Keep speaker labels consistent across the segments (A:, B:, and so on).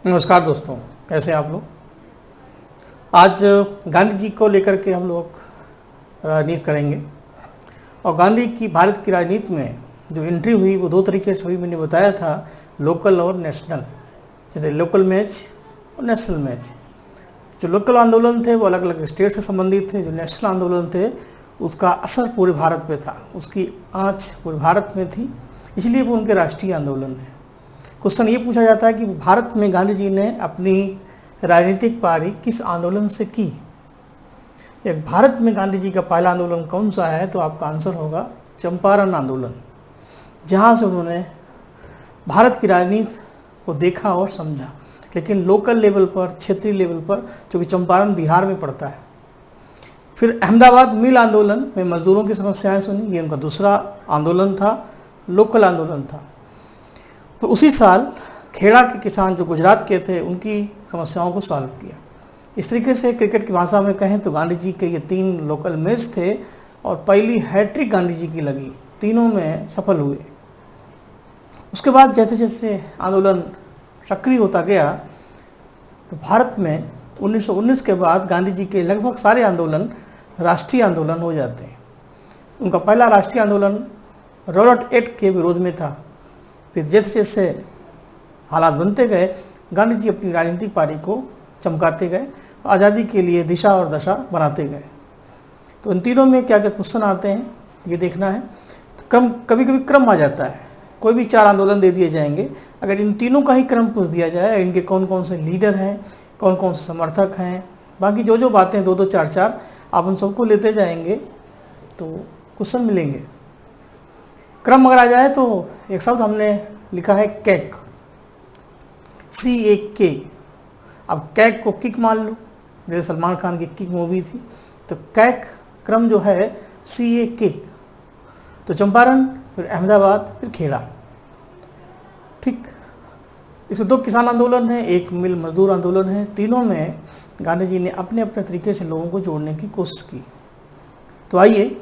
A: नमस्कार दोस्तों, कैसे हैं आप लोग। आज गांधी जी को लेकर के हम लोग राजनीति करेंगे। और गांधी की भारत की राजनीति में जो एंट्री हुई वो दो तरीके से हुई। मैंने बताया था, लोकल और नेशनल। जैसे लोकल मैच और नेशनल मैच। जो लोकल आंदोलन थे वो अलग अलग स्टेट से संबंधित थे। जो नेशनल आंदोलन थे उसका असर पूरे भारत पे था, उसकी आँच पूरे भारत में थी, इसलिए वो उनके राष्ट्रीय आंदोलन है। क्वेश्चन ये पूछा जाता है कि भारत में गांधी जी ने अपनी राजनीतिक पारी किस आंदोलन से की। एक भारत में गांधी जी का पहला आंदोलन कौन सा है, तो आपका आंसर होगा चंपारण आंदोलन, जहाँ से उन्होंने भारत की राजनीति को देखा और समझा, लेकिन लोकल लेवल पर, क्षेत्रीय लेवल पर, जो कि चंपारण बिहार में पड़ता है। फिर अहमदाबाद मिल आंदोलन में मजदूरों की समस्याएं सुनी, ये उनका दूसरा आंदोलन था, लोकल आंदोलन था। तो उसी साल खेड़ा के किसान जो गुजरात के थे उनकी समस्याओं को सॉल्व किया। इस तरीके से क्रिकेट की भाषा में कहें तो गांधी जी के ये 3 लोकल मैच थे और पहली हैट्रिक गांधी जी की लगी, तीनों में सफल हुए। उसके बाद जैसे जैसे आंदोलन सक्रिय होता गया तो भारत में 1919 के बाद गांधी जी के लगभग सारे आंदोलन राष्ट्रीय आंदोलन हो जाते हैं। उनका पहला राष्ट्रीय आंदोलन रॉबर्ट एक्ट के विरोध में था। फिर जैसे जैसे हालात बनते गए, गांधी जी अपनी राजनीतिक पारी को चमकाते गए, आज़ादी के लिए दिशा और दशा बनाते गए। तो इन तीनों में क्या क्या क्वेश्चन आते हैं ये देखना है। तो कभी कभी क्रम आ जाता है, कोई भी 4 आंदोलन दे दिए जाएंगे, अगर इन तीनों का ही क्रम पूछ दिया जाए, इनके कौन कौन से लीडर हैं, कौन कौन से समर्थक हैं, बाकी जो जो बातें 2-2, 4-4 आप उन सबको लेते जाएंगे तो क्वेश्चन मिलेंगे। क्रम अगर आ जाए तो एक शब्द हमने लिखा है कैक, CAK। अब कैक को किक मान लो, जैसे सलमान खान की किक मूवी थी, तो कैक क्रम जो है CAK। तो चंपारण, फिर अहमदाबाद, फिर खेड़ा। ठीक, इसमें 2 किसान आंदोलन है, एक मिल मजदूर आंदोलन है। तीनों में गांधी जी ने अपने अपने तरीके से लोगों को जोड़ने की कोशिश की। तो आइए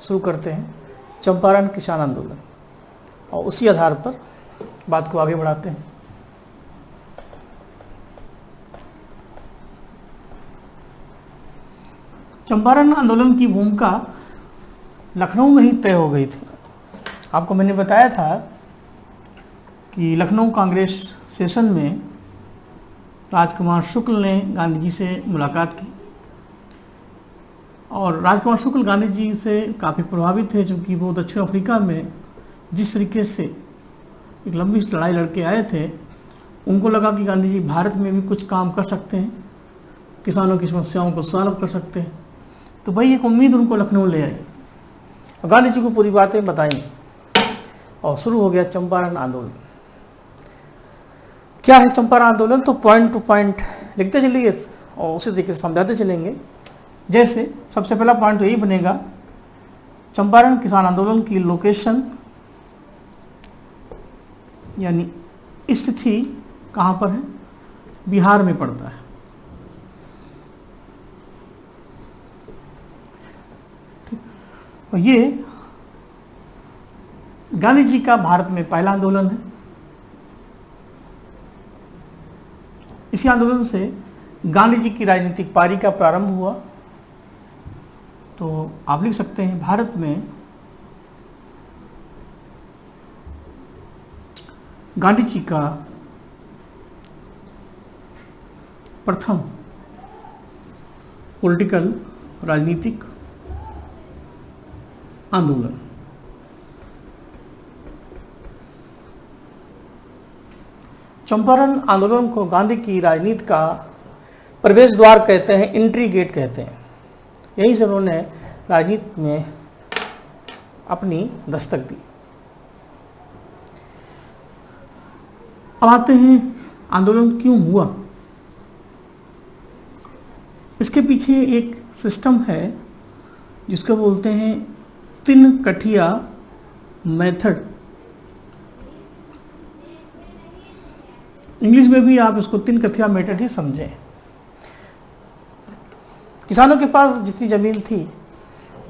A: शुरू करते हैं चंपारण किसान आंदोलन और उसी आधार पर बात को आगे बढ़ाते हैं। चंपारण आंदोलन की भूमिका लखनऊ में ही तय हो गई थी। आपको मैंने बताया था कि लखनऊ कांग्रेस सेशन में राजकुमार शुक्ल ने गांधी जी से मुलाकात की और राजकुमार शुक्ल गांधी जी से काफ़ी प्रभावित थे, क्योंकि वो दक्षिण अफ्रीका में जिस तरीके से एक लंबी लड़ाई लड़के आए थे, उनको लगा कि गांधी जी भारत में भी कुछ काम कर सकते हैं, किसानों की समस्याओं को सॉल्व कर सकते हैं। तो भाई एक उम्मीद उनको लखनऊ ले आई और गांधी जी को पूरी बातें बताई और शुरू हो गया चंपारण आंदोलन। क्या है चंपारण आंदोलन, तो पॉइंट टू पॉइंट लिखते चलिए और उसी तरीके से समझाते चलेंगे। जैसे सबसे पहला पॉइंट तो यही बनेगा, चंपारण किसान आंदोलन की लोकेशन यानी स्थिति कहाँ पर है, बिहार में पड़ता है। ठीक, और ये गांधी जी का भारत में पहला आंदोलन है। इसी आंदोलन से गांधी जी की राजनीतिक पारी का प्रारंभ हुआ। तो आप लिख सकते हैं, भारत में गांधी जी का प्रथम पॉलिटिकल राजनीतिक आंदोलन। चंपारण आंदोलन को गांधी की राजनीति का प्रवेश द्वार कहते हैं, एंट्री गेट कहते हैं। यहीं से उन्होंने राजनीति में अपनी दस्तक दी। अब आते हैं आंदोलन क्यों हुआ। इसके पीछे एक सिस्टम है जिसको बोलते हैं 3 कठिया मेथड। इंग्लिश में भी आप इसको 3 कठिया मेथड ही समझें। किसानों के पास जितनी ज़मीन थी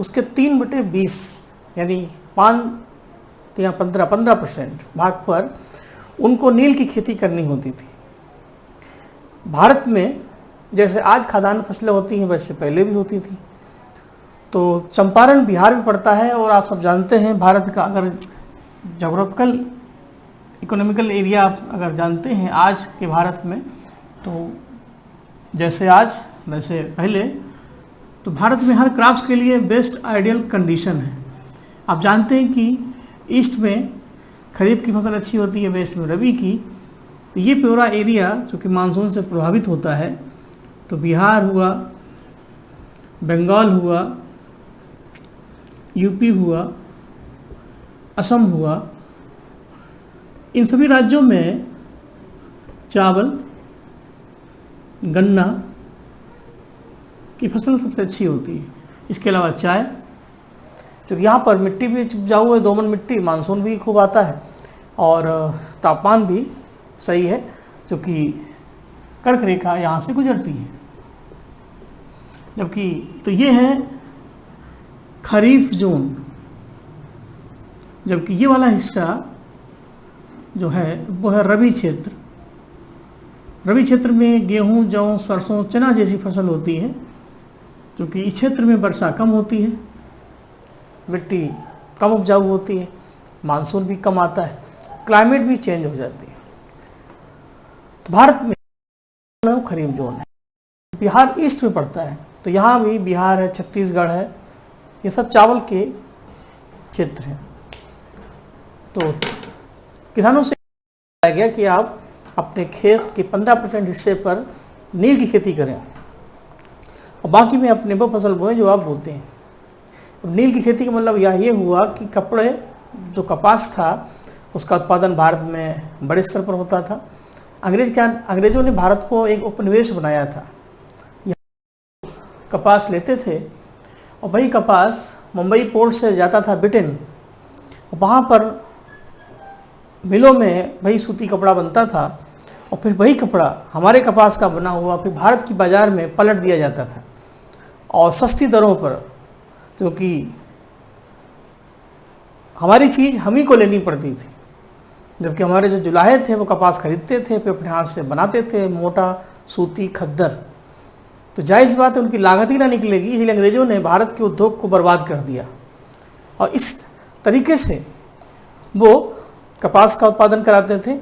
A: उसके 3/20 यानी 5 या 15% भाग पर उनको नील की खेती करनी होती थी। भारत में जैसे आज खाद्यान्न फसलें होती हैं वैसे पहले भी होती थी। तो चंपारण बिहार में पड़ता है और आप सब जानते हैं भारत का अगर जोग्राफिकल इकोनॉमिकल एरिया आप अगर जानते हैं आज के भारत में, तो जैसे आज वैसे पहले, तो भारत में हर क्रॉप्स के लिए बेस्ट आइडियल कंडीशन है। आप जानते हैं कि ईस्ट में खरीफ की फसल अच्छी होती है, वेस्ट में रबी की। तो ये पूरा एरिया जो कि मानसून से प्रभावित होता है, तो बिहार हुआ, बंगाल हुआ, यूपी हुआ, असम हुआ, इन सभी राज्यों में चावल, गन्ना की फसल सबसे अच्छी होती है। इसके अलावा चाय, क्योंकि यहाँ पर मिट्टी भी उपजाऊ है, दोमट मिट्टी, मानसून भी खूब आता है और तापमान भी सही है, क्योंकि कर्क रेखा यहाँ से गुजरती है। जबकि तो ये है खरीफ जोन, जबकि ये वाला हिस्सा जो है वो है रबी क्षेत्र। रबी क्षेत्र में गेहूं, जौ, सरसों, चना जैसी फसल होती है, क्योंकि इस क्षेत्र में वर्षा कम होती है, मिट्टी कम उपजाऊ होती है, मानसून भी कम आता है, क्लाइमेट भी चेंज हो जाती है। तो भारत में खरीफ जोन है। बिहार ईस्ट में पड़ता है, तो यहाँ भी बिहार है, छत्तीसगढ़ है, ये सब चावल के क्षेत्र हैं। तो किसानों से कहा गया कि आप अपने खेत के 15% हिस्से पर नील की खेती करें और बाकी में अपने वो फसल बोएं जो आप बोते हैं। नील की खेती का मतलब यह ये हुआ कि कपड़े, जो कपास था, उसका उत्पादन भारत में बड़े स्तर पर होता था। अंग्रेजों ने भारत को एक उपनिवेश बनाया था। कपास लेते थे और वही कपास मुंबई पोर्ट से जाता था ब्रिटेन, वहाँ पर मिलों में वही सूती कपड़ा बनता था और फिर वही कपड़ा हमारे कपास का बना हुआ फिर भारत की बाज़ार में पलट दिया जाता था और सस्ती दरों पर, क्योंकि हमारी चीज़ हम ही को लेनी पड़ती थी। जबकि हमारे जो जुलाहे थे वो कपास खरीदते थे, फिर अपने हाथ से बनाते थे मोटा सूती खद्दर। तो जायज़ बात है उनकी लागत ही ना निकलेगी, इसलिए अंग्रेज़ों ने भारत के उद्योग को बर्बाद कर दिया और इस तरीके से वो कपास का उत्पादन कराते थे।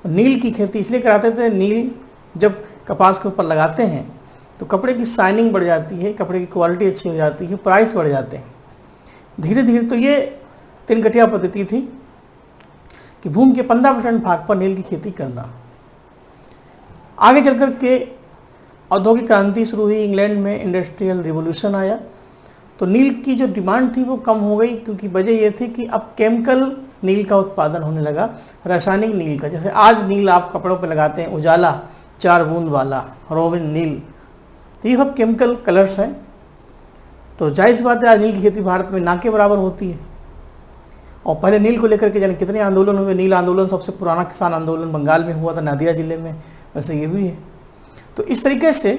A: नील की खेती इसलिए कराते थे, नील जब कपास के ऊपर लगाते हैं तो कपड़े की शाइनिंग बढ़ जाती है, कपड़े की क्वालिटी अच्छी हो जाती है, प्राइस बढ़ जाते हैं धीरे धीरे। तो ये तिनकटिया पद्धति थी कि भूमि के 15% भाग पर नील की खेती करना। आगे चल कर के औद्योगिक क्रांति शुरू हुई, इंग्लैंड में इंडस्ट्रियल रिवॉल्यूशन आया, तो नील की जो डिमांड थी वो कम हो गई, क्योंकि वजह ये थी कि अब केमिकल नील का उत्पादन होने लगा, रासायनिक नील का। जैसे आज नील आप कपड़ों पे लगाते हैं, उजाला, 4 बूंद वाला, रोबिन नील, तो ये सब केमिकल कलर्स हैं। तो जायज़ बात है आज नील की खेती भारत में ना के बराबर होती है। और पहले नील को लेकर के जाने कितने आंदोलन हुए। नील आंदोलन सबसे पुराना किसान आंदोलन बंगाल में हुआ था, नदिया जिले में, वैसे ये भी है। तो इस तरीके से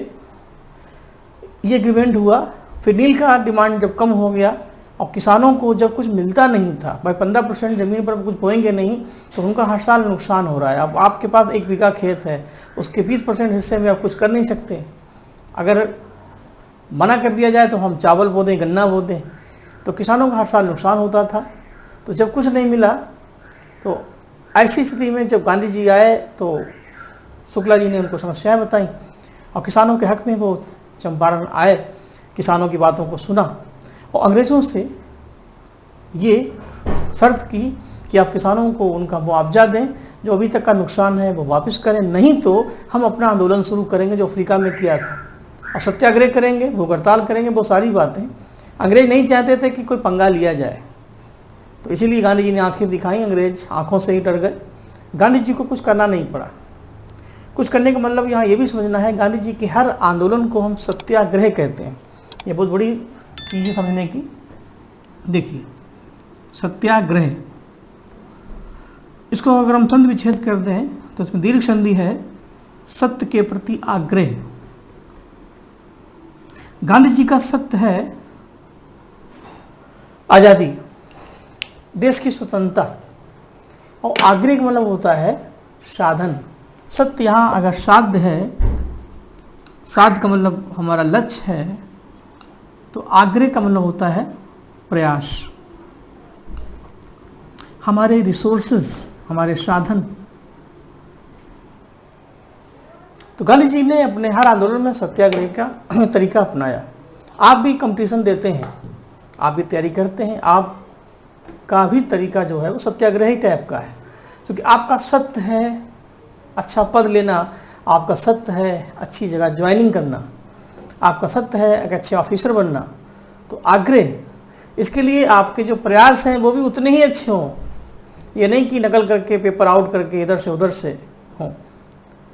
A: ये एग्रीमेंट हुआ। फिर नील का डिमांड जब कम हो गया और किसानों को जब कुछ मिलता नहीं था, भाई 15% ज़मीन पर कुछ बोएंगे नहीं तो उनका हर साल नुकसान हो रहा है। अब आपके पास 1 बीघा खेत है, उसके 20% हिस्से में आप कुछ कर नहीं सकते। अगर मना कर दिया जाए तो हम चावल बो दें, गन्ना बो दें, तो किसानों का हर साल नुकसान होता था। तो जब कुछ नहीं मिला तो ऐसी स्थिति में जब गांधी जी आए तो शुक्ला जी ने उनको समस्याएं बताई और किसानों के हक में वो चंपारण आए, किसानों की बातों को सुना और अंग्रेज़ों से ये शर्त की कि आप किसानों को उनका मुआवजा दें, जो अभी तक का नुकसान है वो वापस करें, नहीं तो हम अपना आंदोलन शुरू करेंगे जो अफ्रीका में किया था, और सत्याग्रह करेंगे, भूख हड़ताल करेंगे। वो सारी बातें अंग्रेज़ नहीं चाहते थे कि कोई पंगा लिया जाए, तो इसीलिए गांधी जी ने आंखें दिखाई, अंग्रेज आंखों से ही डर गए। गांधी जी को कुछ करना नहीं पड़ा। कुछ करने का मतलब यहाँ ये भी समझना है, गांधी जी के हर आंदोलन को हम सत्याग्रह कहते हैं। ये बहुत बड़ी चीज़ है समझने की। देखिए, सत्याग्रह, इसको अगर हम संधि विच्छेद कर दें तो इसमें दीर्घ संधि है, सत्य के प्रति आग्रह। गांधी जी का सत्य है आज़ादी, देश की स्वतंत्रता, और आग्रह का मतलब होता है साधन। सत्य यहाँ अगर साध्य है साध का मतलब हमारा लक्ष्य है, तो आग्रह का मतलब होता है प्रयास। हमारे रिसोर्सेज, हमारे साधन। तो गांधी जी ने अपने हर आंदोलन में सत्याग्रह का तरीका अपनाया। आप भी कंपटीशन देते हैं, आप भी तैयारी करते हैं, आपका भी तरीका जो है वो सत्याग्रह ही टाइप का है, क्योंकि आपका सत्य है अच्छा पद लेना, आपका सत्य है अच्छी जगह ज्वाइनिंग करना, आपका सत्य है एक अच्छे ऑफिसर बनना। तो आग्रह, इसके लिए आपके जो प्रयास हैं वो भी उतने ही अच्छे हों। ये नहीं कि नकल करके पेपर आउट करके इधर से उधर से हों।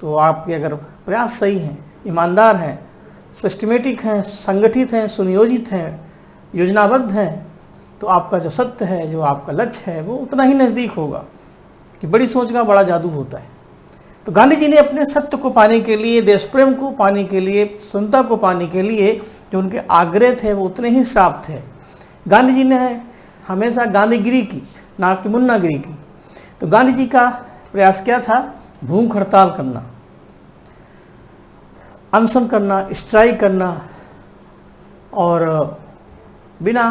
A: तो आपके अगर प्रयास सही हैं, ईमानदार हैं, सिस्टमेटिक हैं, संगठित हैं, सुनियोजित हैं, योजनाबद्ध हैं, तो आपका जो सत्य है, जो आपका लक्ष्य है, वो उतना ही नज़दीक होगा। कि बड़ी सोच का बड़ा जादू होता है। तो गांधी जी ने अपने सत्य को पाने के लिए, देश प्रेम को पाने के लिए, स्वतंत्रता को पाने के लिए जो उनके आग्रह थे वो उतने ही साफ थे। गांधी जी ने हमेशा गांधीगिरी की, ना कि मुन्नागिरी की। तो गांधी जी का प्रयास क्या था? भूख हड़ताल करना, अनशन करना, स्ट्राइक करना और बिना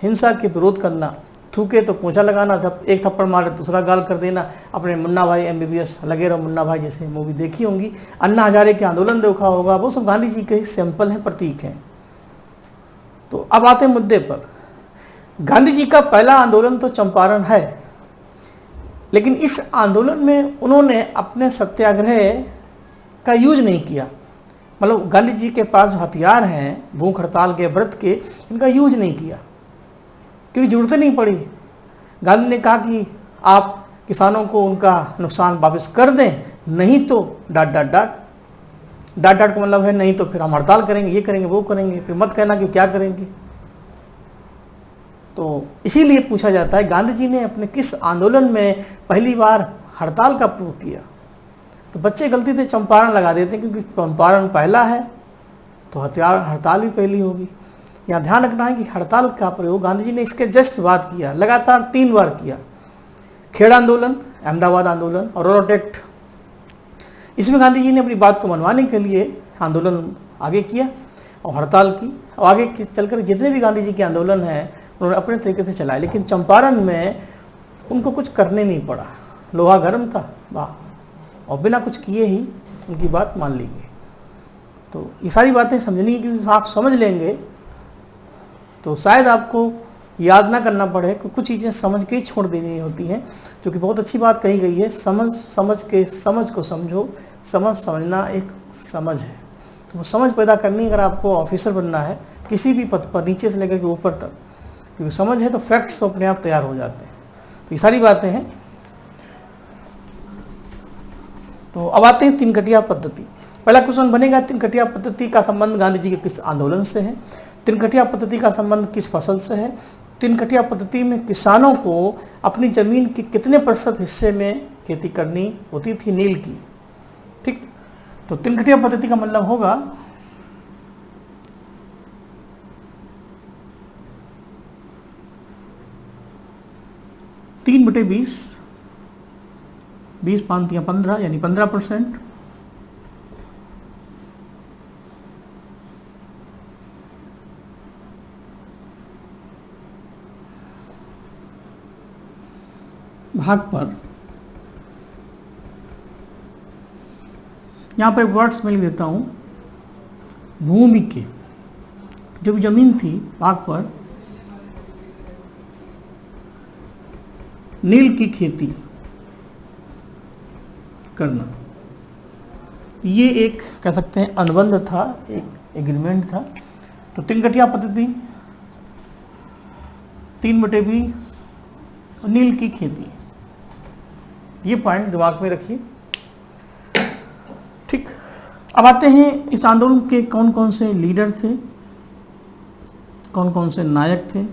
A: हिंसा के विरोध करना। थूके तो पोंछा लगाना, जब एक थप्पड़ मारे दूसरा गाल कर देना। अपने मुन्ना भाई MBBS लगे रहो मुन्ना भाई जैसे मूवी देखी होंगी, अन्ना हजारे के आंदोलन देखा होगा, वो सब गांधी जी के ही सैंपल हैं, प्रतीक हैं। तो अब आते हैं मुद्दे पर। गांधी जी का पहला आंदोलन तो चंपारण है, लेकिन इस आंदोलन में उन्होंने अपने सत्याग्रह का यूज नहीं किया। मतलब गांधी जी के पास जो हथियार हैं भूख हड़ताल के, व्रत के, इनका यूज नहीं किया क्योंकि जरूरत नहीं पड़ी। गांधी ने कहा कि आप किसानों को उनका नुकसान वापस कर दें, नहीं तो डांट डांट डांट डांट डांट का मतलब है नहीं तो फिर हम हड़ताल करेंगे, ये करेंगे, वो करेंगे, फिर मत कहना कि क्या करेंगे। तो इसीलिए पूछा जाता है गांधी जी ने अपने किस आंदोलन में पहली बार हड़ताल का प्रयोग किया। तो बच्चे गलती से चंपारण लगा देते हैं, क्योंकि चंपारण पहला है तो हड़ताल भी पहली होगी। यहाँ ध्यान रखना है कि हड़ताल का प्रयोग गांधी जी ने इसके जस्ट बाद किया, लगातार 3 बार किया। खेड़ा आंदोलन, अहमदाबाद आंदोलन और रोटेक्ट। इसमें गांधी जी ने अपनी बात को मनवाने के लिए आंदोलन आगे किया और हड़ताल की, और आगे चलकर जितने भी गांधी जी के आंदोलन हैं उन्होंने अपने तरीके से चलाए। लेकिन चंपारण में उनको कुछ करने नहीं पड़ा, लोहा गर्म था वाह, और बिना कुछ किए ही उनकी बात मान ली गई। तो ये सारी बातें समझनी है, क्योंकि आप समझ लेंगे तो शायद आपको याद ना करना पड़े, क्योंकि कुछ चीज़ें समझ के ही छोड़ देनी होती हैं, जो कि बहुत अच्छी बात कही गई है। समझ के समझ को समझो, समझना एक समझ है। तो वो समझ पैदा करनी, अगर आपको ऑफिसर बनना है किसी भी पद पर, नीचे से लेकर के ऊपर तक, क्योंकि समझ है तो फैक्ट्स तो अपने आप तैयार हो जाते हैं। तो ये सारी बातें हैं। तो अब आते हैं तीन कटिया पद्धति। पहला क्वेश्चन बनेगा, तीन कटिया पद्धति का संबंध गांधी जी के किस आंदोलन से है? तीन कटिया पद्धति का संबंध किस फसल से है? तीन कटिया पद्धति में किसानों को अपनी जमीन के कितने % हिस्से में खेती करनी होती थी नील की? ठीक, तो तीन कटिया पद्धति का मतलब होगा 3/20, 20 पांतियाँ 15 यानी 15%, भाग पर, यहाँ पर वर्ड्स में लिख देता हूँ, भूमि के जो भी जमीन थी भाग पर नील की खेती करना। ये एक कह सकते हैं अनुबंध था, एक एग्रीमेंट था। तो तीन कटिया पद्धति, 3/20 नील की खेती, ये पॉइंट दिमाग में रखिए। ठीक, अब आते हैं इस आंदोलन के कौन कौन से लीडर थे, कौन कौन से नायक थे,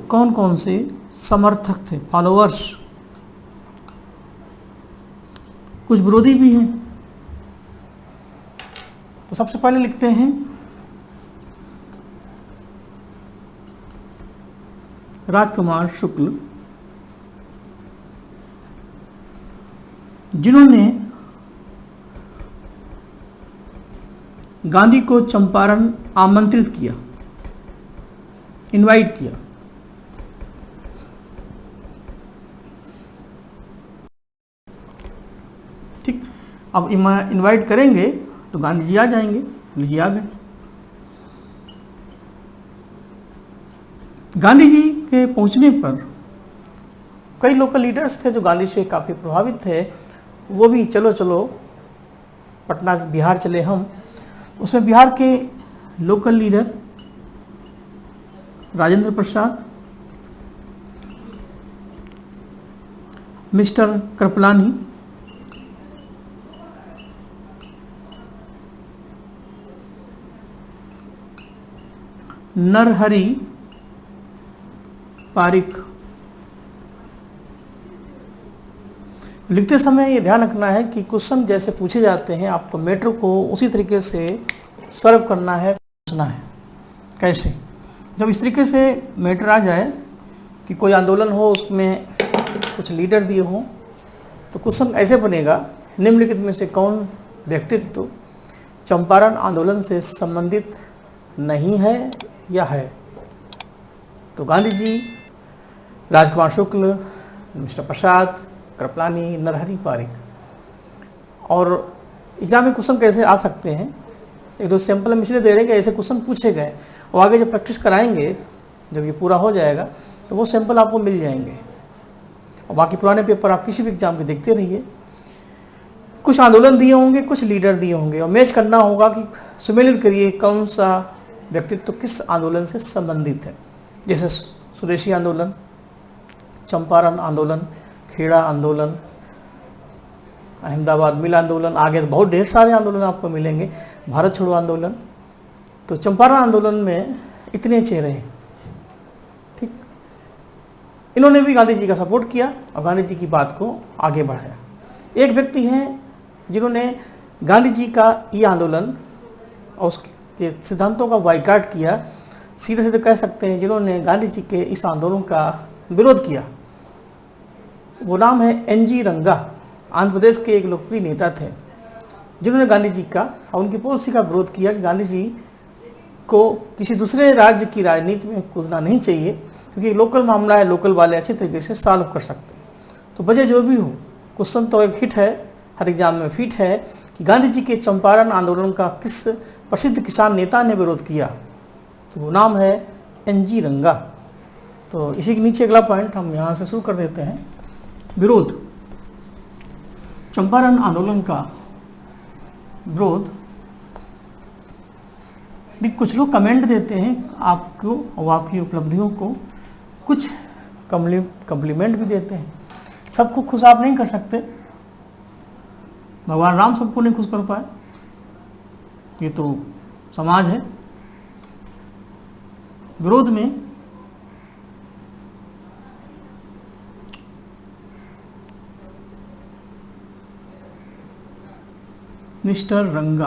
A: कौन कौन से समर्थक थे, फॉलोअर्स। कुछ विरोधी भी हैं। तो सबसे पहले लिखते हैं राजकुमार शुक्ल, जिन्होंने गांधी को चंपारण आमंत्रित किया, इनवाइट किया। ठीक, अब इनवाइट करेंगे तो गांधी जी आ जाएंगे। गांधी जी आ गए। गांधी जी के पहुंचने पर कई लोकल लीडर्स थे जो गांधी से काफ़ी प्रभावित थे, वो भी चलो चलो पटना बिहार चले हम। उसमें बिहार के local leader Rajendra Prasad, mister Kripalani, Narhari Pareek. लिखते समय ये ध्यान रखना है कि क्वेश्चन जैसे पूछे जाते हैं आपको मैटर को उसी तरीके से सर्व करना है, पूछना है। कैसे? जब इस तरीके से मैटर आ जाए कि कोई आंदोलन हो, उसमें कुछ लीडर दिए हों, तो क्वेश्चन ऐसे बनेगा, निम्नलिखित में से कौन व्यक्तित्व चंपारण आंदोलन से संबंधित नहीं है या है? तो गांधी जी, राजकुमार शुक्ल, मिस्टर प्रसाद, कृपलानी, नरहरि पारिक। और एग्जाम में क्वेश्चन कैसे आ सकते हैं, एक दो सैंपल हम इसलिए दे रहे हैं कि ऐसे क्वेश्चन पूछे गए और आगे जब प्रैक्टिस कराएंगे, जब ये पूरा हो जाएगा तो वो सैंपल आपको मिल जाएंगे। और बाकी पुराने पेपर आप किसी भी एग्जाम के देखते रहिए। कुछ आंदोलन दिए होंगे, कुछ लीडर दिए होंगे और मैच करना होगा कि सुमेलित करिए कौन सा व्यक्तित्व किस आंदोलन से संबंधित है। जैसे स्वदेशी आंदोलन, चंपारण आंदोलन, खेड़ा आंदोलन, अहमदाबाद मिल आंदोलन, आगे तो बहुत ढेर सारे आंदोलन आपको मिलेंगे, भारत छोड़ो आंदोलन। तो चंपारण आंदोलन में इतने चेहरे हैं। ठीक, इन्होंने भी गांधी जी का सपोर्ट किया और गांधी जी की बात को आगे बढ़ाया। एक व्यक्ति हैं जिन्होंने गांधी जी का ये आंदोलन और उसके सिद्धांतों का बाइकाट किया, सीधे सीधे कह सकते हैं जिन्होंने गांधी जी के इस आंदोलन का विरोध किया। वो नाम है एनजी रंगा। आंध्र प्रदेश के एक लोकप्रिय नेता थे जिन्होंने गांधी जी का और उनकी पॉलिसी का विरोध किया कि गांधी जी को किसी दूसरे राज्य की राजनीति में कूदना नहीं चाहिए, क्योंकि लोकल मामला है, लोकल वाले अच्छे तरीके से सॉल्व कर सकते हैं। तो वजह जो भी हो, क्वेश्चन तो एक हिट है, हर एग्जाम में फिट है कि गांधी जी के चंपारण आंदोलन का किस प्रसिद्ध किसान नेता ने विरोध किया। तो वो नाम है एनजी रंगा। तो इसी के नीचे अगला पॉइंट हम यहाँ से शुरू कर देते हैं। विरोध, चंपारण आंदोलन का विरोध। कुछ लोग कमेंट देते हैं आपको और आपकी उपलब्धियों को, कुछ कम्प्लीमेंट भी देते हैं। सबको खुश आप नहीं कर सकते, भगवान राम सबको नहीं खुश कर पाए, ये तो समाज है। विरोध में मिस्टर रंगा,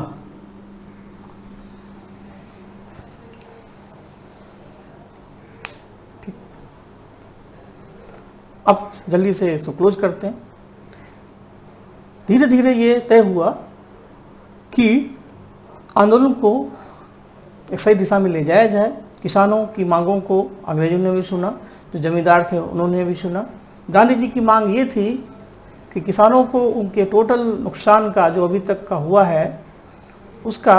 A: ठीक। अब जल्दी से इसको क्लोज करते हैं। धीरे धीरे ये तय हुआ कि आंदोलन को एक सही दिशा में ले जाया जाए। किसानों की मांगों को अंग्रेजों ने भी सुना, जो जमींदार थे उन्होंने भी सुना। गांधी जी की मांग ये थी कि किसानों को उनके टोटल नुकसान का जो अभी तक का हुआ है उसका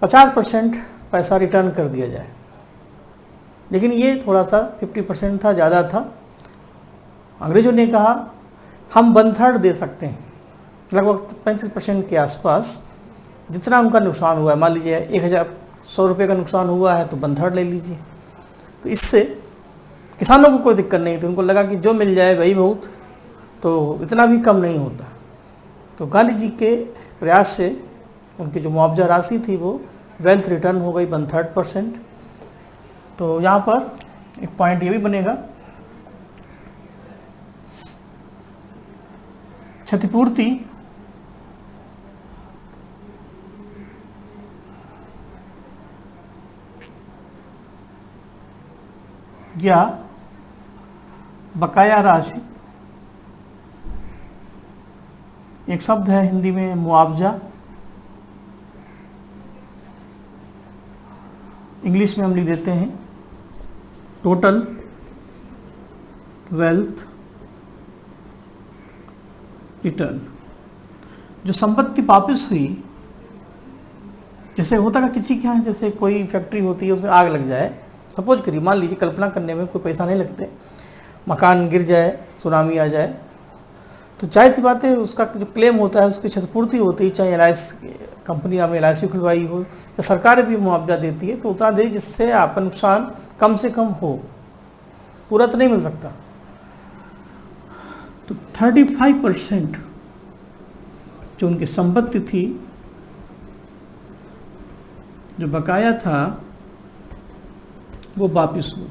A: 50% पैसा रिटर्न कर दिया जाए। लेकिन ये थोड़ा सा 50% था, ज़्यादा था। अंग्रेजों ने कहा हम 1/3 दे सकते हैं, लगभग 35% के आसपास जितना उनका नुकसान हुआ है। मान लीजिए 1100 रुपये का नुकसान हुआ है तो 1/3 ले लीजिए। तो इससे किसानों को कोई दिक्कत नहीं थी, उनको लगा कि जो मिल जाए वही बहुत, तो इतना भी कम नहीं होता। तो गांधी जी के प्रयास से उनकी जो मुआवजा राशि थी वो वेल्थ रिटर्न हो गई 1/3%। तो यहाँ पर एक पॉइंट ये भी बनेगा, क्षतिपूर्ति या बकाया राशि, एक शब्द है हिंदी में मुआवजा, इंग्लिश में हम लिख देते हैं टोटल वेल्थ रिटर्न। जो संपत्ति वापस हुई, जैसे होता है किसी के यहाँ, जैसे कोई फैक्ट्री होती है उसमें आग लग जाए, सपोज करिए, मान लीजिए, कल्पना करने में कोई पैसा नहीं लगते, मकान गिर जाए, सुनामी आ जाए, तो जाहिर सी बात है उसका जो क्लेम होता है उसकी क्षतिपूर्ति होती है, चाहे LIC कंपनी में LIC खुलवाई हो या सरकार भी मुआवजा देती है, तो उतना दे जिससे आपका नुकसान कम से कम हो, पूरा तो नहीं मिल सकता। तो 35% जो उनकी संपत्ति थी, जो बकाया था, वो वापिस हुआ।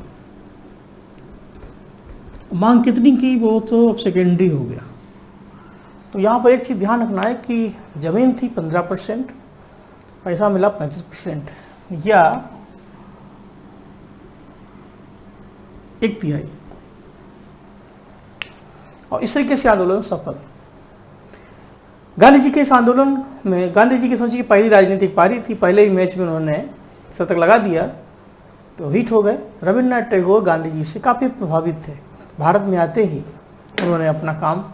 A: मांग कितनी की वो तो अब सेकेंडरी हो गया। तो यहाँ पर एक चीज़ ध्यान रखना है कि ज़मीन थी 15%, पैसा मिला 35%, या 1/3, और इस तरीके से आंदोलन सफल। गांधी जी के इस आंदोलन में, गांधी जी की सोचिए पहली राजनीतिक पारी थी, पहले ही मैच में उन्होंने शतक लगा दिया तो हिट हो गए। रविन्द्रनाथ टैगोर गांधी जी से काफ़ी प्रभावित थे। भारत में आते ही उन्होंने अपना काम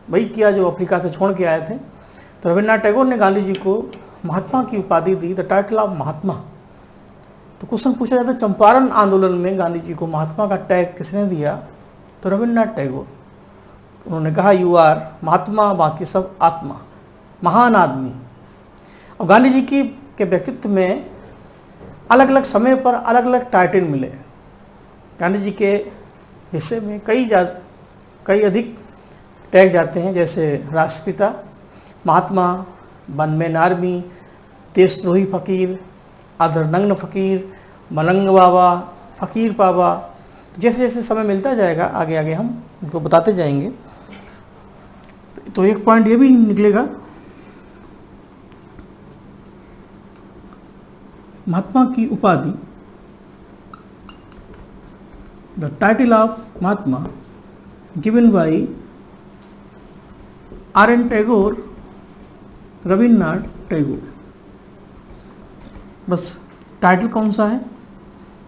A: वही किया जो अफ्रीका से छोड़ के आए थे। तो रविन्द्रनाथ टैगोर ने गांधी जी को महात्मा की उपाधि दी, द टाइटल ऑफ महात्मा। तो क्वेश्चन पूछा जाता है, चंपारण आंदोलन में गांधी जी को महात्मा का टैग किसने दिया? तो रविन्द्रनाथ टैगोर। उन्होंने कहा, यू आर महात्मा, बाकी सब आत्मा, महान आदमी। और गांधी जी के व्यक्तित्व में अलग अलग समय पर अलग अलग टाइटल मिले। गांधी जी के हिस्से में कई अधिक टैग जाते हैं, जैसे राष्ट्रपिता, महात्मा, वन मैन आर्मी, देशद्रोही फकीर, अधरनग्न फकीर, मलंग बाबा, फकीर बाबा। जैसे जैसे समय मिलता जाएगा आगे आगे हम उनको बताते जाएंगे। तो एक पॉइंट ये भी निकलेगा, महात्मा की उपाधि, the title of Mahatma given by R.N. Tagore, Rabindranath Tagore. बस टाइटल कौन सा है,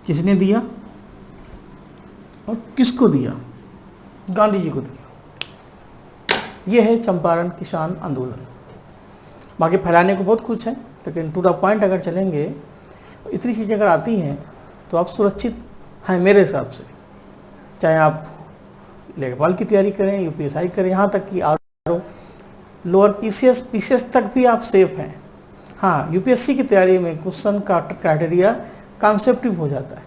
A: किसने दिया और किसको दिया? गांधी जी को दिया। ये है चंपारण किसान आंदोलन। बाकी फैलाने को बहुत कुछ है, लेकिन टू द पॉइंट अगर चलेंगे तो इतनी चीज़ें अगर आती हैं तो आप सुरक्षित हैं मेरे हिसाब से। चाहे आप लेखपाल की तैयारी करें, UPSI करें, यहाँ तक कि लोअर PCS तक भी आप सेफ हैं। हाँ, UPSC की तैयारी में क्वेश्चन का क्राइटेरिया कॉन्सेप्टिव हो जाता है,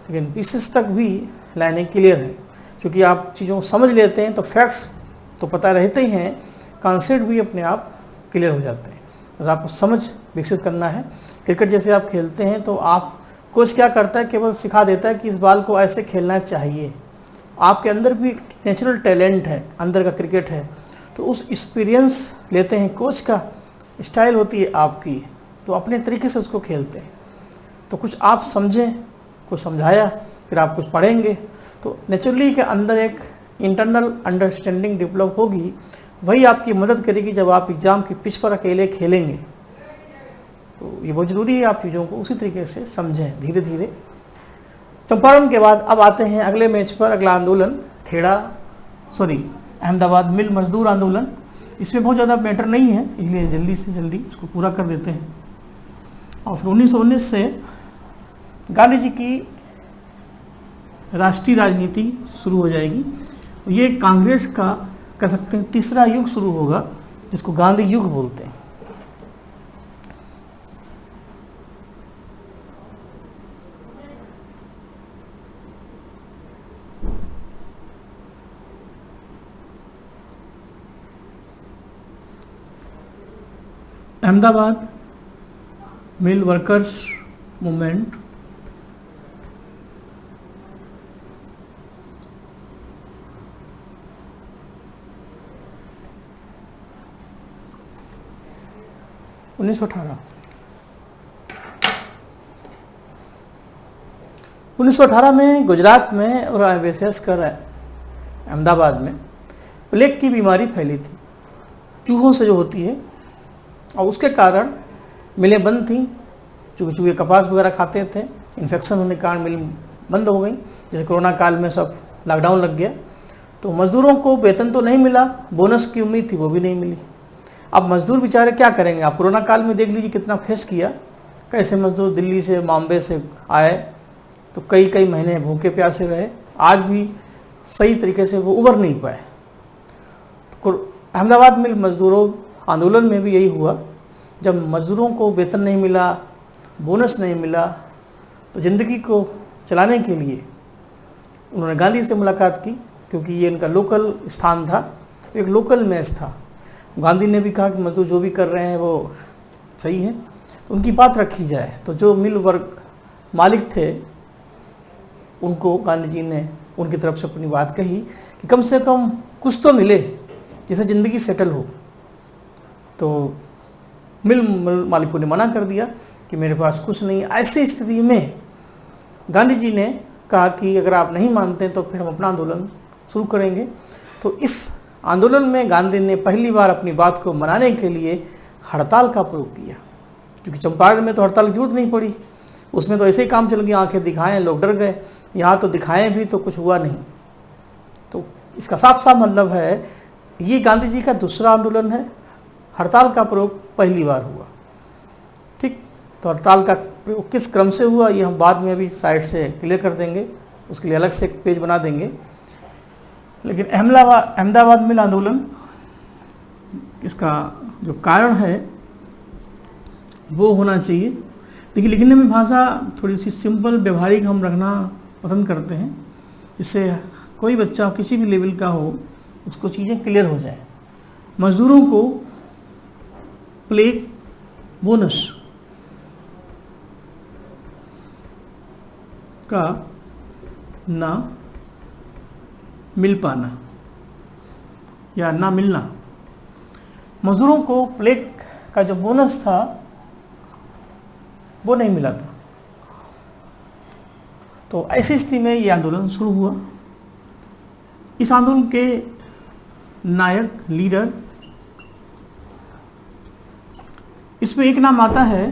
A: लेकिन PCS तक भी लाइनें क्लियर हैं, क्योंकि आप चीज़ों को समझ लेते हैं तो फैक्ट्स तो पता रहते ही हैं, कॉन्सेप्ट भी अपने आप क्लियर हो जाते हैं। बस आपको समझ विकसित करना है। क्रिकेट जैसे आप खेलते हैं तो आप कोच क्या करता है, केवल सिखा देता है कि इस बॉल को ऐसे खेलना चाहिए। आपके अंदर भी नेचुरल टैलेंट है, अंदर का क्रिकेट है, तो उस एक्सपीरियंस लेते हैं, कोच का स्टाइल होती है आपकी, तो अपने तरीके से उसको खेलते हैं। तो कुछ आप समझें, कुछ समझाया, फिर आप कुछ पढ़ेंगे, तो नेचुरली के अंदर एक इंटरनल अंडरस्टैंडिंग डेवलप होगी। वही आपकी मदद करेगी जब आप एग्ज़ाम की पिच पर अकेले खेलेंगे। तो ये बहुत ज़रूरी है, आप चीज़ों को उसी तरीके से समझें धीरे धीरे। चंपारण के बाद अब आते हैं अगले मैच पर। अगला आंदोलन अहमदाबाद मिल मजदूर आंदोलन। इसमें बहुत ज़्यादा मैटर नहीं है, इसलिए जल्दी से जल्दी इसको पूरा कर देते हैं। और 1919 से गांधी जी की राष्ट्रीय राजनीति शुरू हो जाएगी। ये कांग्रेस का कह सकते हैं तीसरा युग शुरू होगा, जिसको गांधी युग बोलते हैं। अहमदाबाद मिल वर्कर्स मूवमेंट उन्नीस सौ अठारह में गुजरात में और विशेषकर अहमदाबाद में प्लेग की बीमारी फैली थी, चूहों से जो होती है, और उसके कारण मिलें बंद थीं, चूँकि चूहे कपास वगैरह खाते थे, इन्फेक्शन होने के कारण मिल बंद हो गई। जैसे कोरोना काल में सब लॉकडाउन लग गया, तो मज़दूरों को वेतन तो नहीं मिला, बोनस की उम्मीद थी वो भी नहीं मिली। अब मज़दूर बेचारे क्या करेंगे? आप कोरोना काल में देख लीजिए कितना फेस किया, कैसे मज़दूर दिल्ली से बॉम्बे से आए तो कई कई महीने भूखे प्यासे रहे, आज भी सही तरीके से वो उबर नहीं पाए। तो अहमदाबाद मिल मज़दूरों आंदोलन में भी यही हुआ। जब मज़दूरों को वेतन नहीं मिला, बोनस नहीं मिला, तो ज़िंदगी को चलाने के लिए उन्होंने गांधी से मुलाकात की, क्योंकि ये इनका लोकल स्थान था, एक लोकल मैच था। गांधी ने भी कहा कि मजदूर जो भी कर रहे हैं वो सही है, तो उनकी बात रखी जाए। तो जो मिल वर्ग मालिक थे उनको गांधी जी ने उनकी तरफ से अपनी बात कही कि कम से कम कुछ तो मिले जिससे ज़िंदगी सेटल हो। तो मिल मालिकों ने मना कर दिया कि मेरे पास कुछ नहीं। ऐसी स्थिति में गांधी जी ने कहा कि अगर आप नहीं मानते तो फिर हम अपना आंदोलन शुरू करेंगे। तो इस आंदोलन में गांधी ने पहली बार अपनी बात को मनाने के लिए हड़ताल का प्रयोग किया, क्योंकि चंपारण में तो हड़ताल की जरूरत नहीं पड़ी, उसमें तो ऐसे ही काम चल गया, आंखें दिखाएं लोग डर गए। यहाँ तो दिखाएं भी तो कुछ हुआ नहीं। तो इसका साफ साफ मतलब है ये गांधी जी का दूसरा आंदोलन है, हड़ताल का प्रयोग पहली बार हुआ। ठीक, तो हड़ताल का प्रयोग किस क्रम से हुआ ये हम बाद में अभी साइड से क्लियर कर देंगे, उसके लिए अलग से एक पेज बना देंगे। लेकिन अहमदाबाद मिल आंदोलन, इसका जो कारण है वो होना चाहिए। देखिए, लिखने में भाषा थोड़ी सी सिंपल व्यवहारिक हम रखना पसंद करते हैं, जिससे कोई बच्चा किसी भी लेवल का हो उसको चीज़ें क्लियर हो जाए। मजदूरों को प्लेग बोनस का ना मिल पाना या ना मिलना, मजदूरों को प्लेग का जो बोनस था वो नहीं मिला था। तो ऐसी स्थिति में ये आंदोलन शुरू हुआ। इस आंदोलन के नायक, लीडर, इसमें एक नाम आता है,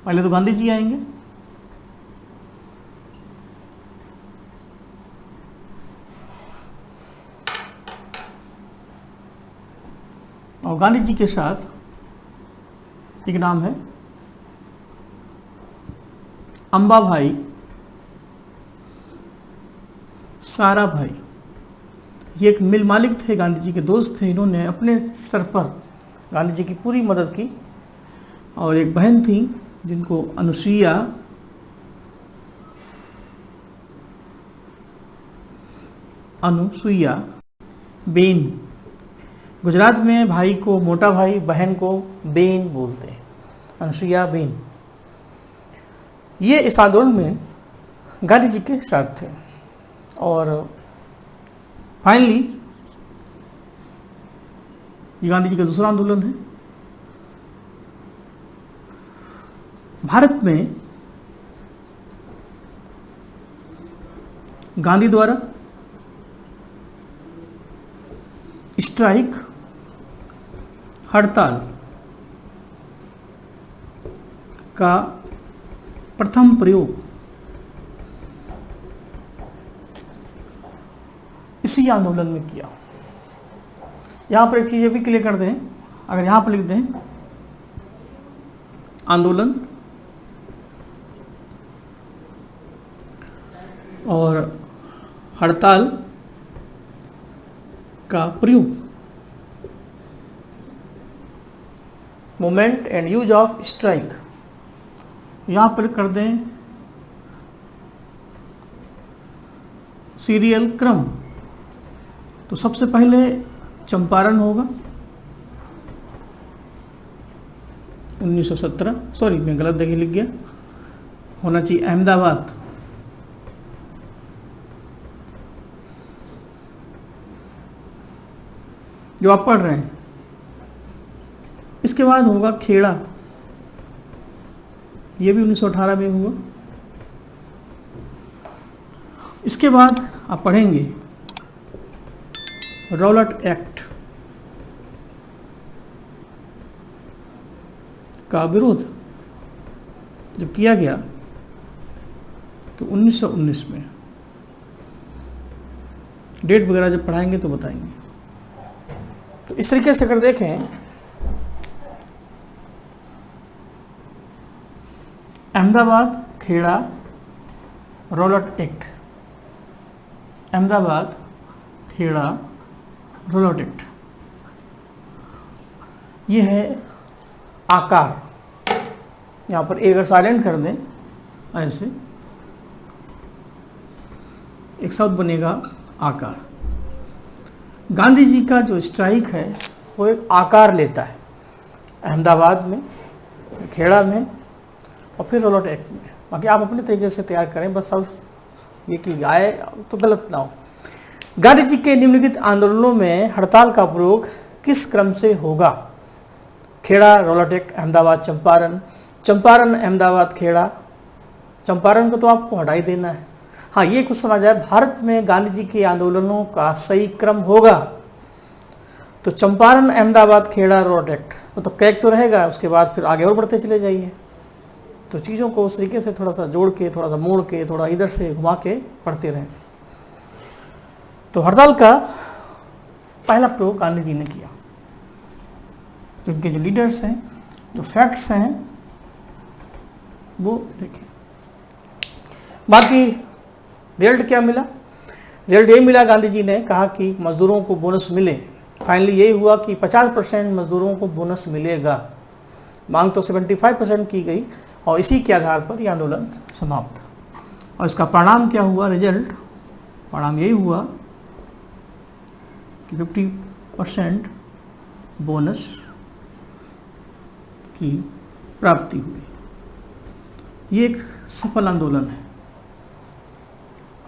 A: पहले तो गांधी जी आएंगे, और गांधी जी के साथ एक नाम है अंबाभाई साराभाई। ये एक मिल मालिक थे, गांधी जी के दोस्त थे। इन्होंने अपने स्तर पर गांधी जी की पूरी मदद की। और एक बहन थी जिनको अनुसुईया बेन, गुजरात में भाई को मोटा भाई, बहन को बेन बोलते हैं, अनुसुईया बेन। ये इस आंदोलन में गांधी जी के साथ थे। और फाइनली ये गांधी जी का दूसरा आंदोलन है। भारत में गांधी द्वारा स्ट्राइक, हड़ताल का प्रथम प्रयोग इसी आंदोलन में किया। यहाँ पर एक चीज़ ये भी क्लियर कर दें, अगर यहाँ पर लिख दें आंदोलन और हड़ताल का प्रयोग, moment and use of strike, यहाँ पर कर दें सीरियल क्रम। तो सबसे पहले चंपारण होगा 1917, सॉरी मैं गलत देखिए लिख गया, होना चाहिए अहमदाबाद। जो आप पढ़ रहे हैं। इसके बाद होगा खेड़ा, ये भी 1918 में हुआ। इसके बाद आप पढ़ेंगे रौलट एक्ट का विरोध जब किया गया तो 1919 में, डेट वगैरह जब पढ़ाएंगे तो बताएंगे। तो इस तरीके से अगर देखें, Ahmedabad Kheda Rowlatt act, Ahmedabad Kheda Rowlatt Act, ये है आकार। यहाँ पर एक अगर साइलेंट कर दें ऐसे, एक शब्द बनेगा आकार। गांधी जी का जो स्ट्राइक है वो एक आकार लेता है, अहमदाबाद में, खेड़ा में और फिर रोलट एक्ट में। बाकी आप अपने तरीके से तैयार करें, बस सब ये कि आए तो गलत ना हो। गांधी जी के निम्नलिखित आंदोलनों में हड़ताल का प्रयोग किस क्रम से होगा? Kheda Rowlatt act, Ahmedabad Champaran, Champaran Ahmedabad Kheda. चंपारण को तो आपको हटा ही देना है। हाँ, ये कुछ समझ आए, भारत में गांधी जी के आंदोलनों का सही क्रम होगा तो चंपारण अहमदाबाद खेड़ा रोलट एक्ट, तो कैक तो रहेगा, उसके बाद फिर आगे और बढ़ते चले जाइए। तो चीज़ों को उस तरीके से थोड़ा सा जोड़ के, थोड़ा सा मोड़ के, थोड़ा इधर से घुमा के पढ़ते रहें। तो हड़ताल का पहला प्रयोग गांधी जी ने किया। उनके जो लीडर्स हैं, जो फैक्ट्स हैं वो देखिए। बाकी रिजल्ट क्या मिला? रिजल्ट ये मिला, गांधी जी ने कहा कि मजदूरों को बोनस मिले। फाइनली यही हुआ कि 50% मजदूरों को बोनस मिलेगा। मांग तो 75% की गई और इसी के आधार पर यह आंदोलन समाप्त। और इसका परिणाम क्या हुआ? रिजल्ट परिणाम यही हुआ कि 50% बोनस की प्राप्ति हुई। ये एक सफल आंदोलन है।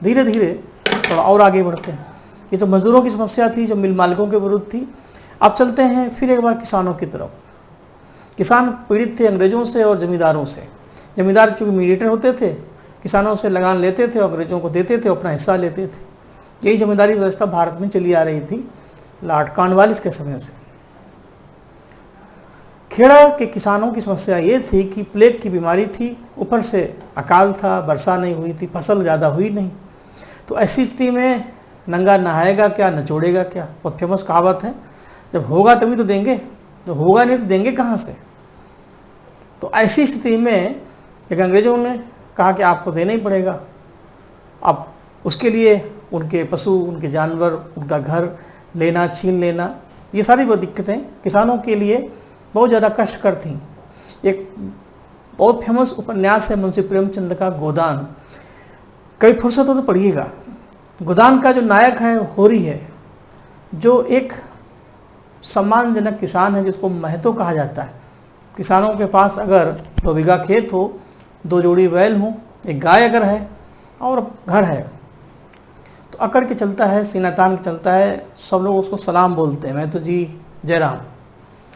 A: धीरे धीरे थोड़ा और आगे बढ़ते हैं। ये तो मजदूरों की समस्या थी जो मिल मालिकों के विरुद्ध थी। अब चलते हैं फिर एक बार किसानों की तरफ। किसान पीड़ित थे अंग्रेजों से और जमींदारों से। जमींदार चूँकि मीडिएटर होते थे, किसानों से लगान लेते थे और अंग्रेजों को देते थे, अपना हिस्सा लेते थे। यही जमींदारी व्यवस्था भारत में चली आ रही थी लॉर्ड कॉर्नवालिस के समय से। खेड़ा के किसानों की समस्या ये थी कि प्लेग की बीमारी थी, ऊपर से अकाल था, वर्षा नहीं हुई थी, फसल ज़्यादा हुई नहीं। तो ऐसी स्थिति में नंगा नहाएगा क्या, नचोड़ेगा क्या? बहुत फेमस कहावत है, जब होगा तभी तो देंगे, जब होगा नहीं तो देंगे कहाँ से? तो ऐसी स्थिति में एक अंग्रेजों ने कहा कि आपको देना ही पड़ेगा। अब उसके लिए उनके पशु, उनके जानवर, उनका घर लेना, छीन लेना, ये सारी वो दिक्कतें किसानों के लिए बहुत ज़्यादा कष्टकर थी। एक बहुत फेमस उपन्यास है मुंशी प्रेमचंद का गोदान, कभी फुर्सत हो तो पढ़िएगा। गोदान का जो नायक है होरी है, जो एक सम्मानजनक किसान है जिसको महतो कहा जाता है। किसानों के पास अगर 2 बीघा खेत हो, 2 जोड़ी बैल हो, एक गाय अगर है और घर है, तो अकड़ के चलता है, सीना तान के चलता है। सब लोग उसको सलाम बोलते हैं, मैं तो जी जयराम।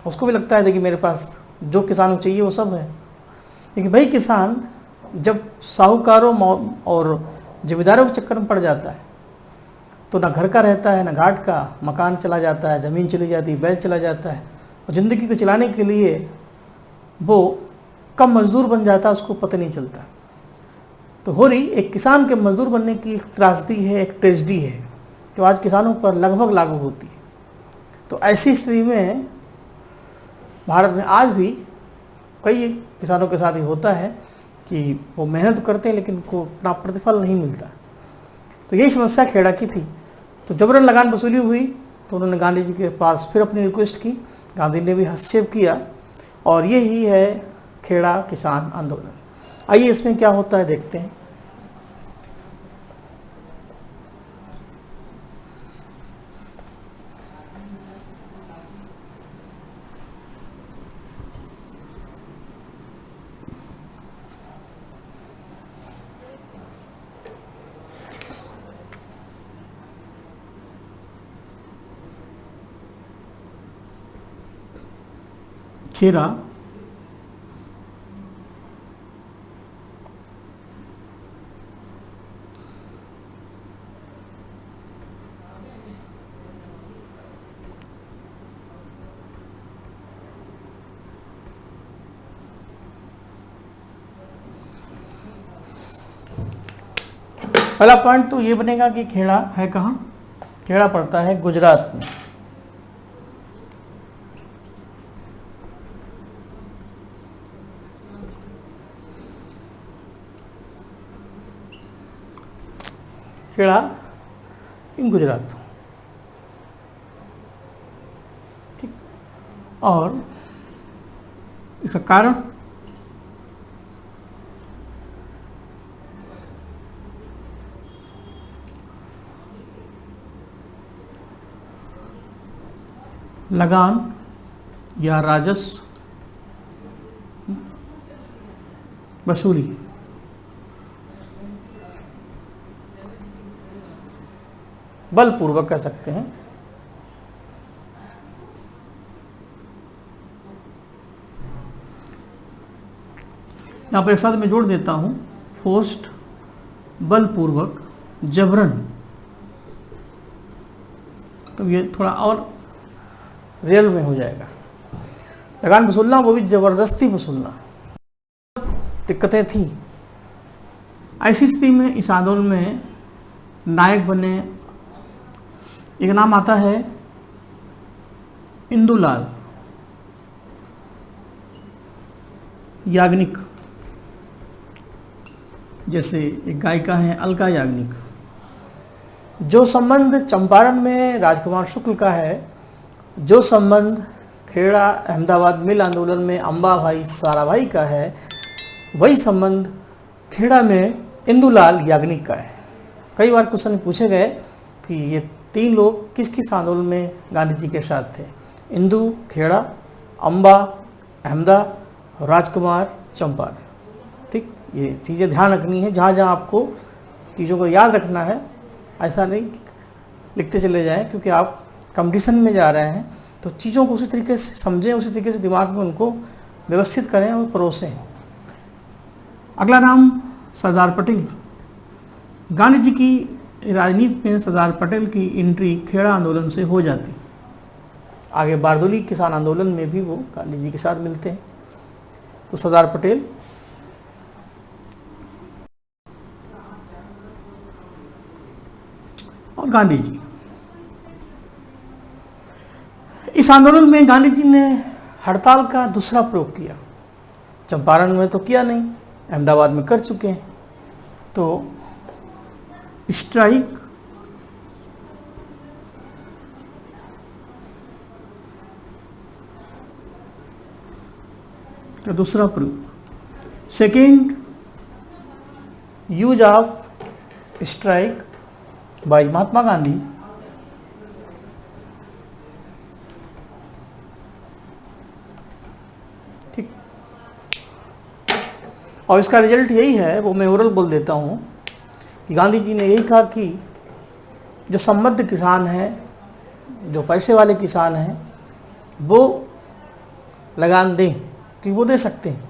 A: उसको भी लगता है देखिए मेरे पास जो किसानों को चाहिए वो सब है। लेकिन भाई किसान जब साहूकारों और जमींदारों के चक्कर में पड़ जाता है तो ना घर का रहता है, ना घाट का, मकान चला जाता है, ज़मीन चली जाती है, बैल चला जाता है, और ज़िंदगी को चलाने के लिए वो कम मजदूर बन जाता है, उसको पता नहीं चलता। तो होरी एक किसान के मजदूर बनने की एक त्रासदी है, एक ट्रेजेडी है जो आज किसानों पर लगभग लागू होती है। तो ऐसी स्थिति में भारत में आज भी कई किसानों के साथ ही होता है कि वो मेहनत करते हैं लेकिन उनको उतना प्रतिफल नहीं मिलता। तो यही समस्या खेड़ा की थी। तो जबरन लगान वसूली हुई तो उन्होंने गांधी जी के पास फिर अपनी रिक्वेस्ट की, गांधी ने भी हस्तक्षेप किया, और यही है खेड़ा किसान आंदोलन। आइए इसमें क्या होता है देखते हैं। खेड़ा पहला पॉइंट तो ये बनेगा कि खेड़ा है कहाँ? खेड़ा पड़ता है गुजरात में। खेड़ा इन गुजरात, ठीक। और इसका कारण लगान या राजस्व वसूली। बलपूर्वक कह सकते हैं। यहां पर एक साथ मैं जोड़ देता हूं, फोर्स्ड, बलपूर्वक, जबरन। तो ये थोड़ा और रियल में हो जाएगा। लगान वसूलना, वो भी जबरदस्ती वसूलना। दिक्कतें थी, ऐसी स्थिति में इस आंदोलन में नायक बने, एक नाम आता है इंदुलाल याग्निक, जैसे एक गायिका है अलका याग्निक। जो संबंध चंपारण में राजकुमार शुक्ल का है, जो संबंध खेड़ा अहमदाबाद मिल आंदोलन में अंबा भाई साराभाई का है, वही संबंध खेड़ा में इंदुलाल याग्निक का है। कई बार क्वेश्चन पूछे गए कि ये तीन लोग किस किस आंदोलन में गांधी जी के साथ थे? इंदु, खेड़ा, अंबा, अहमदा, राजकुमार, चंपारण। ठीक, ये चीज़ें ध्यान रखनी है। जहाँ जहाँ आपको चीज़ों को याद रखना है, ऐसा नहीं लिखते चले जाएं, क्योंकि आप कंपटीशन में जा रहे हैं, तो चीज़ों को उसी तरीके से समझें, उसी तरीके से दिमाग में उनको व्यवस्थित करें और परोसें। अगला नाम सरदार पटेल। गांधी जी की राजनीति में सरदार पटेल की एंट्री खेड़ा आंदोलन से हो जाती। आगे बारदोली किसान आंदोलन में भी वो गांधी जी के साथ मिलते हैं। तो सरदार पटेल और गांधी जी, इस आंदोलन में गांधी जी ने हड़ताल का दूसरा प्रयोग किया। चंपारण में तो किया नहीं, अहमदाबाद में कर चुके हैं। तो स्ट्राइक का दूसरा प्रयोग, second use of strike by Mahatma Gandhi ठीक। और इसका रिजल्ट यही है, वो मैं ओरल बोल देता हूँ, कि गांधी जी ने यही कहा कि जो संबद्ध किसान हैं, जो पैसे वाले किसान हैं, वो लगान दें, क्योंकि वो दे सकते हैं,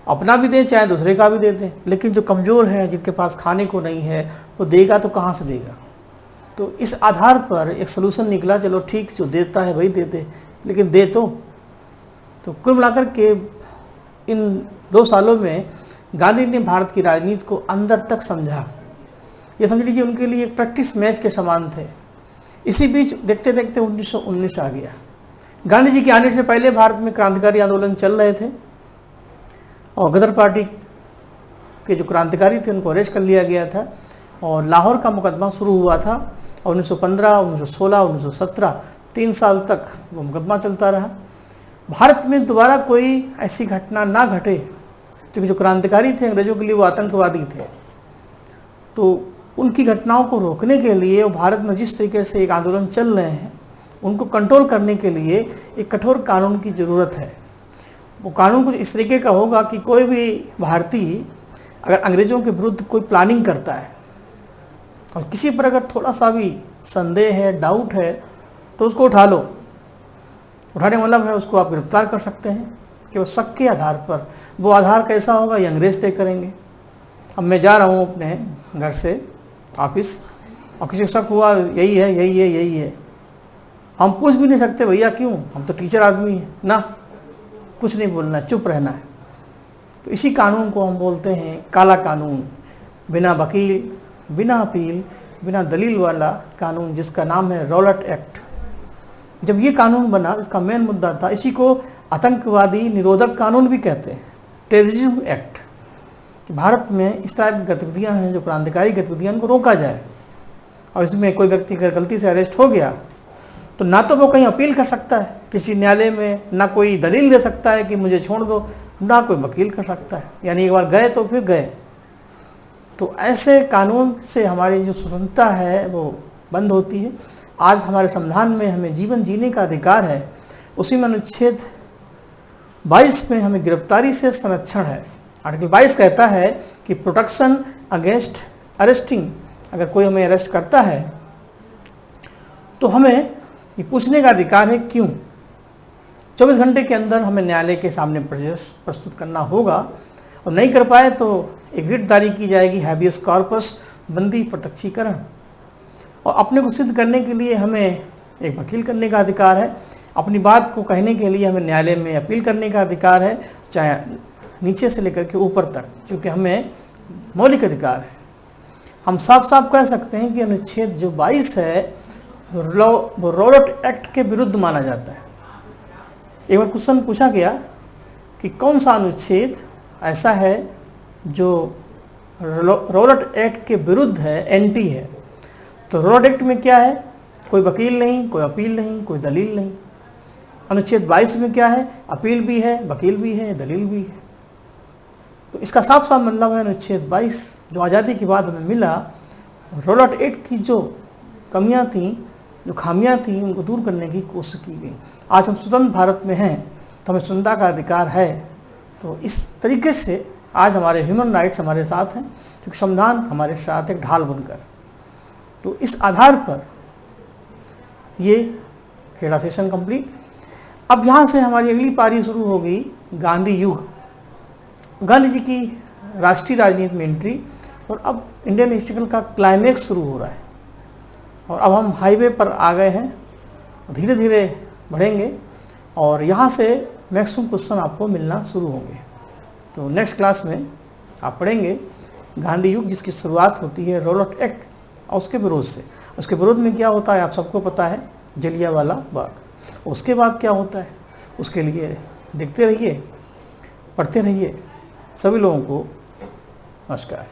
A: अपना भी दें चाहे दूसरे का भी दे दें। लेकिन जो कमज़ोर है, जिनके पास खाने को नहीं है, वो देगा तो कहाँ से देगा? तो इस आधार पर एक सलूशन निकला, चलो ठीक, जो देता है वही दे दे, लेकिन दे तो कुल मिलाकर के इन 2 सालों में गांधी ने भारत की राजनीति को अंदर तक समझा। ये समझ लीजिए उनके लिए एक प्रैक्टिस मैच के समान थे। इसी बीच देखते देखते 1919 आ गया। गांधी जी के आने से पहले भारत में क्रांतिकारी आंदोलन चल रहे थे, और गदर पार्टी के जो क्रांतिकारी थे उनको अरेस्ट कर लिया गया था, और लाहौर का मुकदमा शुरू हुआ था। और 1915, 1916, 1917 3 साल तक वो मुकदमा चलता रहा। भारत में दोबारा कोई ऐसी घटना ना घटे, क्योंकि जो क्रांतिकारी थे अंग्रेजों के लिए वो आतंकवादी थे। तो उनकी घटनाओं को रोकने के लिए और भारत में जिस तरीके से एक आंदोलन चल रहे हैं, उनको कंट्रोल करने के लिए एक कठोर कानून की ज़रूरत है। वो कानून कुछ इस तरीके का होगा कि कोई भी भारतीय अगर अंग्रेज़ों के विरुद्ध कोई प्लानिंग करता है, और किसी पर अगर थोड़ा सा भी संदेह है, डाउट है, तो उसको उठा लो। उठाने मतलब है उसको आप गिरफ्तार कर सकते हैं कि वो शक के आधार पर। वो आधार कैसा होगा, ये अंग्रेज़ तय करेंगे। अब मैं जा रहा हूँ अपने घर से ऑफिस, और किसी को शक हुआ यही है, यही है, यही है, हम पूछ भी नहीं सकते भैया क्यों, हम तो टीचर आदमी हैं ना, कुछ नहीं बोलना, चुप रहना है। तो इसी कानून को हम बोलते हैं काला कानून। बिना वकील, बिना अपील बिना दलील वाला कानून जिसका नाम है रॉलेट एक्ट। जब ये कानून बना, इसका मेन मुद्दा था, इसी को आतंकवादी निरोधक कानून भी कहते हैं, टेररिज्म एक्ट, कि भारत में इस टाइप की गतिविधियाँ हैं जो क्रांतिकारी गतिविधियाँ, उनको रोका जाए। और इसमें कोई व्यक्ति अगर गलती से अरेस्ट हो गया तो ना तो वो कहीं अपील कर सकता है किसी न्यायालय में, ना कोई दलील दे सकता है कि मुझे छोड़ दो, ना कोई वकील कर सकता है। यानी एक बार गए तो फिर गए। तो ऐसे कानून से हमारी जो स्वतंत्रता है वो बंद होती है। आज हमारे संविधान में हमें जीवन जीने का अधिकार है, उसी में अनुच्छेद 22 में हमें गिरफ्तारी से संरक्षण है। आर्टिकल 22 कहता है कि प्रोटेक्शन अगेंस्ट अरेस्टिंग, अगर कोई हमें अरेस्ट करता है तो हमें ये पूछने का अधिकार है क्यों। 24 घंटे के अंदर हमें न्यायालय के सामने प्रस्तुत करना होगा, और नहीं कर पाए तो एक रिट जारी की जाएगी, हैबियस कॉर्पस, बंदी प्रत्यक्षीकरण। और अपने को सिद्ध करने के लिए हमें एक वकील करने का अधिकार है, अपनी बात को कहने के लिए हमें न्यायालय में अपील करने का अधिकार है, चाहे नीचे से लेकर के ऊपर तक, क्योंकि हमें मौलिक अधिकार है। हम साफ साफ कह सकते हैं कि अनुच्छेद जो 22 है वो रॉलेट एक्ट के विरुद्ध माना जाता है। एक बार क्वेश्चन पूछा गया कि कौन सा अनुच्छेद ऐसा है जो रॉलेट एक्ट के विरुद्ध है, एंटी है। तो रॉलेट एक्ट में क्या है, कोई वकील नहीं, कोई अपील नहीं, कोई दलील नहीं। अनुच्छेद 22 में क्या है, अपील भी है, वकील भी है, दलील भी है। तो इसका साफ साफ मतलब है अनुच्छेद 22 जो आज़ादी के बाद हमें मिला, रॉलेट एक्ट की जो कमियां थी, जो खामियां थी, उनको दूर करने की कोशिश की गई। आज हम स्वतंत्र भारत में हैं तो हमें स्वतंत्रता का अधिकार है। तो इस तरीके से आज हमारे ह्यूमन राइट्स हमारे साथ हैं, क्योंकि संविधान हमारे साथ एक ढाल बनकर। तो इस आधार पर ये खेड़ा सेशन कंप्लीट। अब यहाँ से हमारी अगली पारी शुरू होगी गांधी युग, गांधी जी की राष्ट्रीय राजनीति में एंट्री, और अब इंडियन हिस्ट्रिकल का क्लाइमेक्स शुरू हो रहा है। और अब हम हाईवे पर आ गए हैं, धीरे धीरे बढ़ेंगे और यहाँ से मैक्सिमम क्वेश्चन आपको मिलना शुरू होंगे। तो नेक्स्ट क्लास में आप पढ़ेंगे गांधी युग, जिसकी शुरुआत होती है रॉलेट एक्ट और उसके विरोध से। उसके विरोध में क्या होता है आप सबको पता है, जलियांवाला बाग। उसके बाद क्या होता है उसके लिए देखते रहिए, पढ़ते रहिए। सभी लोगों को नमस्कार।